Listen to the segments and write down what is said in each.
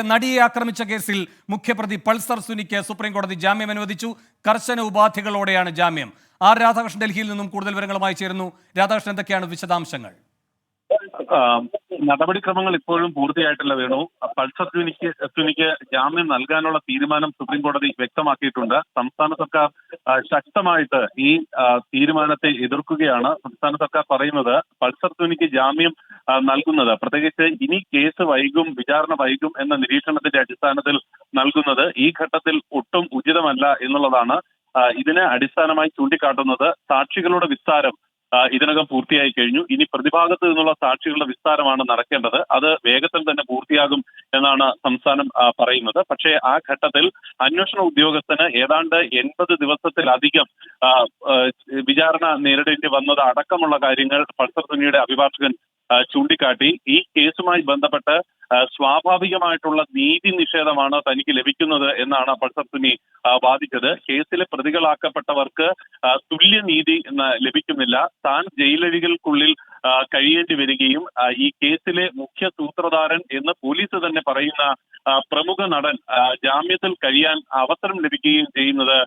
നടിയെ ആക്രമിച്ച കേസിൽ മുഖ്യപ്രതി പൾസർ സുനിക്ക് സുപ്രീംകോടതി ജാമ്യം അനുവദിച്ചു. കർശന ഉപാധികളോടെയാണ് ജാമ്യം. ആർ രാധാകൃഷ്ണൻ ഡൽഹിയിൽ നിന്നും കൂടുതൽ വിവരങ്ങളുമായി ചേരുന്നു. രാധാകൃഷ്ണൻ, എന്തൊക്കെയാണ് വിശദാംശങ്ങൾ? നടപടിക്രമങ്ങൾ ഇപ്പോഴും പൂർത്തിയായിട്ടില്ല വേണു. പൾസർ സുനിക്ക് ജാമ്യം നൽകാനുള്ള തീരുമാനം സുപ്രീം കോടതി വ്യക്തമാക്കിയിട്ടുണ്ട്. സംസ്ഥാന സർക്കാർ ശക്തമായിട്ട് ഈ തീരുമാനത്തെ എതിർക്കുകയാണ്. സംസ്ഥാന സർക്കാർ പറയുന്നത് പൾസർ സുനിക്ക് ജാമ്യം നൽകുന്നത്, പ്രത്യേകിച്ച് ഇനി കേസ് വൈകും, വിചാരണ വൈകും എന്ന നിരീക്ഷണത്തിന്റെ അടിസ്ഥാനത്തിൽ നൽകുന്നത് ഈ ഘട്ടത്തിൽ ഒട്ടും ഉചിതമല്ല എന്നുള്ളതാണ്. ഇതിനെ അടിസ്ഥാനമായി ചൂണ്ടിക്കാട്ടുന്നത് സാക്ഷികളുടെ വിസ്താരം ഇതിനകം പൂർത്തിയായി കഴിഞ്ഞു. ഇനി പ്രതിഭാഗത്ത് നിന്നുള്ള സാക്ഷികളുടെ വിസ്താരമാണ് നടക്കേണ്ടത്. അത് വേഗത്തിൽ തന്നെ പൂർത്തിയാകും എന്നാണ് സംസ്ഥാനം പറയുന്നത്. പക്ഷേ ആ ഘട്ടത്തിൽ അന്വേഷണ ഉദ്യോഗസ്ഥന് ഏതാണ്ട് 80 ദിവസത്തിലധികം വിചാരണ നേരിടേണ്ടി വന്നത് അടക്കമുള്ള കാര്യങ്ങൾ പൾസർ സുനിയുടെ അഭിഭാഷകൻ ചൂണ്ടിക്കാട്ടി. ഈ കേസുമായി ബന്ധപ്പെട്ട് സ്വാഭാവികമായിട്ടുള്ള നീതി നിഷേധമാണ് തനിക്ക് ലഭിക്കുന്നത് എന്നാണ് പൾസർ സുനി വാദിച്ചത്. കേസിലെ പ്രതികളാക്കപ്പെട്ടവർക്ക് തുല്യനീതി ലഭിക്കുന്നില്ല. താൻ ജയിലഴികൾക്കുള്ളിൽ കഴിയേണ്ടി വരികയും ഈ കേസിലെ മുഖ്യ സൂത്രധാരൻ എന്ന് പോലീസ് തന്നെ പറയുന്ന പ്രമുഖ നടൻ ജാമ്യത്തിൽ കഴിയാൻ അവസരം ലഭിക്കുകയും ചെയ്യുന്നത്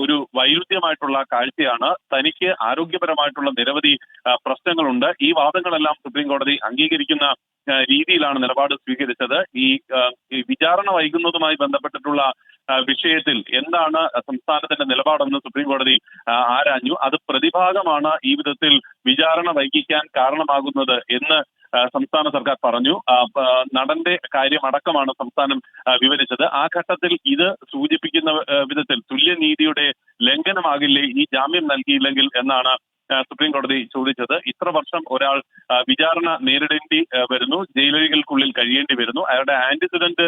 ഒരു വൈരുദ്ധ്യമായിട്ടുള്ള കാഴ്ചയാണ്. തനിക്ക് ആരോഗ്യപരമായിട്ടുള്ള നിരവധി പ്രശ്നങ്ങളുണ്ട്. ഈ വാദങ്ങളെല്ലാം സുപ്രീം കോടതി അംഗീകരിക്കുന്ന രീതിയിലാണ് നിലപാട് സ്വീകരിച്ചത്. ഈ വിചാരണ വൈകുന്നതുമായി ബന്ധപ്പെട്ടിട്ടുള്ള വിഷയത്തിൽ എന്താണ് സംസ്ഥാനത്തിന്റെ നിലപാടെന്ന് സുപ്രീം കോടതി ആരാഞ്ഞു. അത് പ്രതിഭാഗമാണ് ഈ വിധത്തിൽ വിചാരണ വൈകിക്കാൻ കാരണമാകുന്നത് എന്ന് സംസ്ഥാന സർക്കാർ പറഞ്ഞു. നടന്റെ കാര്യം അടക്കമാണ് സംസ്ഥാനം വിവരിച്ചത്. ആ ഘട്ടത്തിൽ ഇത് സൂചിപ്പിക്കുന്ന വിധത്തിൽ തുല്യനീതിയുടെ ലംഘനമാകില്ലേ ഈ ജാമ്യം നൽകിയില്ലെങ്കിൽ എന്നാണ് സുപ്രീം കോടതി ചോദിച്ചത്. ഇത്ര വർഷം ഒരാൾ വിചാരണ നേരിടേണ്ടി വരുന്നു, ജയിലഴികൾക്കുള്ളിൽ കഴിയേണ്ടി വരുന്നു. അയാളുടെ ആന്റിസിഡന്റ്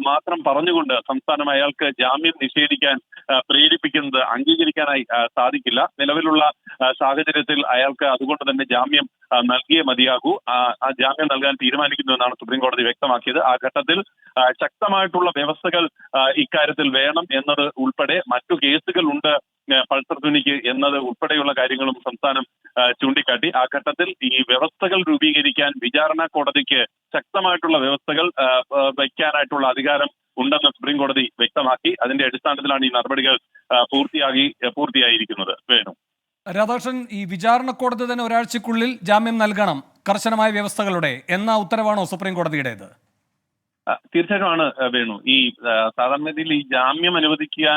മാത്രം പറഞ്ഞുകൊണ്ട് സംസ്ഥാനം അയാൾക്ക് ജാമ്യം നിഷേധിക്കാൻ പ്രേരിപ്പിക്കുന്നത് അംഗീകരിക്കാനായി സാധിക്കില്ല. നിലവിലുള്ള സാഹചര്യത്തിൽ അയാൾക്ക് അതുകൊണ്ട് തന്നെ ജാമ്യം നൽകിയേ മതിയാകൂ. ആ ജാമ്യം നൽകാൻ തീരുമാനിക്കുന്നു എന്നാണ് സുപ്രീം കോടതി വ്യക്തമാക്കിയത്. ആ ഘട്ടത്തിൽ ശക്തമായിട്ടുള്ള വ്യവസ്ഥകൾ ഇക്കാര്യത്തിൽ വേണം എന്നത് ഉൾപ്പെടെ മറ്റു കേസുകൾ ഉണ്ട് പൾസർ സുനിക്ക് എന്നത് ഉൾപ്പെടെയുള്ള കാര്യങ്ങളും സംസ്ഥാനം ചൂണ്ടിക്കാട്ടി. ആ ഘട്ടത്തിൽ ഈ വ്യവസ്ഥകൾ രൂപീകരിക്കാൻ വിചാരണ കോടതിക്ക് ശക്തമായിട്ടുള്ള വ്യവസ്ഥകൾ വയ്ക്കാനായിട്ടുള്ള അധികാരം ഉണ്ടെന്ന് സുപ്രീം കോടതി വ്യക്തമാക്കി. അതിന്റെ അടിസ്ഥാനത്തിലാണ് ഈ നടപടികൾ പൂർത്തിയായിരിക്കുന്നത്. വേണു. രാധാകൃഷ്ണൻ, ഈ വിചാരണ കോടതി തന്നെ ഒരാഴ്ചക്കുള്ളിൽ ജാമ്യം നൽകണം കർശനമായ വ്യവസ്ഥകളുടെ എന്ന ഉത്തരവാണോ സുപ്രീം കോടതിയുടേത്? തീർച്ചയായിട്ടും ആണ് വേണു. ഈ സാധാരണഗതിയിൽ ഈ ജാമ്യം അനുവദിക്കുക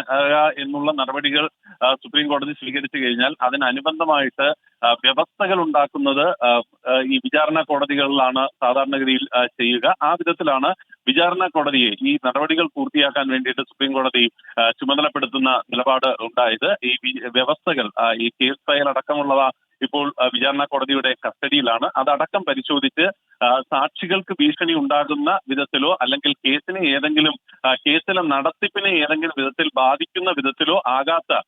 എന്നുള്ള നടപടികൾ സുപ്രീം കോടതി സ്വീകരിച്ചു കഴിഞ്ഞാൽ അതിനനുബന്ധമായിട്ട് വ്യവസ്ഥകൾ ഉണ്ടാക്കുന്നത് ഈ വിചാരണ കോടതികളിലാണ് സാധാരണഗതിയിൽ ചെയ്യുക. ആ വിധത്തിലാണ് വിചാരണ കോടതിയെ ഈ നടപടികൾ പൂർത്തിയാക്കാൻ വേണ്ടിയിട്ട് സുപ്രീം കോടതി ചുമതലപ്പെടുത്തുന്ന നിലപാട് ഉണ്ടായത്. ഈ വ്യവസ്ഥകൾ ഈ കേസ് ഫയൽ അടക്കമുള്ളവ ഇപ്പോൾ വിചാരണ കോടതിയുടെ കസ്റ്റഡിയിലാണ്. അതടക്കം പരിശോധിച്ച് സാക്ഷികൾക്ക് ഭീഷണി ഉണ്ടാകുന്ന വിധത്തിലോ അല്ലെങ്കിൽ കേസിലെ നടത്തിപ്പിനെ ഏതെങ്കിലും വിധത്തിൽ ബാധിക്കുന്ന വിധത്തിലോ ആകാത്ത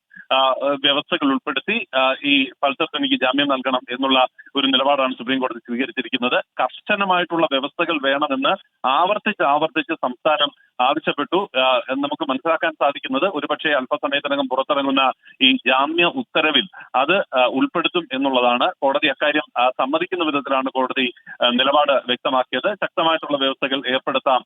വ്യവസ്ഥകൾ ഉൾപ്പെടുത്തി ഈ പൾസർ സുനിക്ക് ജാമ്യം നൽകണം എന്നുള്ള ഒരു നിലപാടാണ് സുപ്രീം കോടതി സ്വീകരിച്ചിരിക്കുന്നത്. കർശനമായിട്ടുള്ള വ്യവസ്ഥകൾ വേണമെന്ന് ആവർത്തിച്ച് സംസ്ഥാനം ആവശ്യപ്പെട്ടു. നമുക്ക് മനസ്സിലാക്കാൻ സാധിക്കുന്നത് ഒരുപക്ഷെ അല്പസമയത്തിനകം പുറത്തിറങ്ങുന്ന ഈ ജാമ്യ ഉത്തരവിൽ അത് ഉൾപ്പെടുത്തും എന്നുള്ളതാണ്. കോടതി അക്കാര്യം സമ്മതിക്കുന്ന വിധത്തിലാണ് കോടതി നിലപാട് വ്യക്തമാക്കിയത്. ശക്തമായിട്ടുള്ള വ്യവസ്ഥകൾ ഏർപ്പെടുത്താം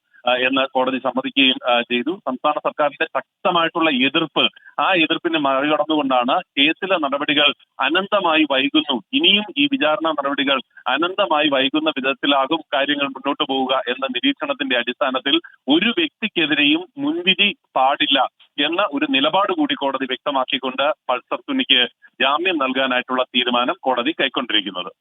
എന്ന് കോടതി സമ്മതിക്കുകയും ചെയ്തു. സംസ്ഥാന സർക്കാരിന്റെ ശക്തമായിട്ടുള്ള എതിർപ്പ്, ആ എതിർപ്പിനെ മറികടന്നുകൊണ്ടാണ് കേസിലെ നടപടികൾ അനന്തമായി വൈകുന്നു, ഇനിയും ഈ വിചാരണ നടപടികൾ അനന്തമായി വൈകുന്ന വിധത്തിലാകും കാര്യങ്ങൾ മുന്നോട്ട് പോവുക എന്ന നിരീക്ഷണത്തിന്റെ അടിസ്ഥാനത്തിൽ ഒരു വ്യക്തിക്കെതിരെയും മുൻവിധി പാടില്ല എന്ന ഒരു നിലപാട് കൂടി കോടതി വ്യക്തമാക്കിക്കൊണ്ട് പൾസർ സുനിക്ക് ജാമ്യം നൽകാനായിട്ടുള്ള തീരുമാനം കോടതി കൈക്കൊണ്ടിരിക്കുന്നത്.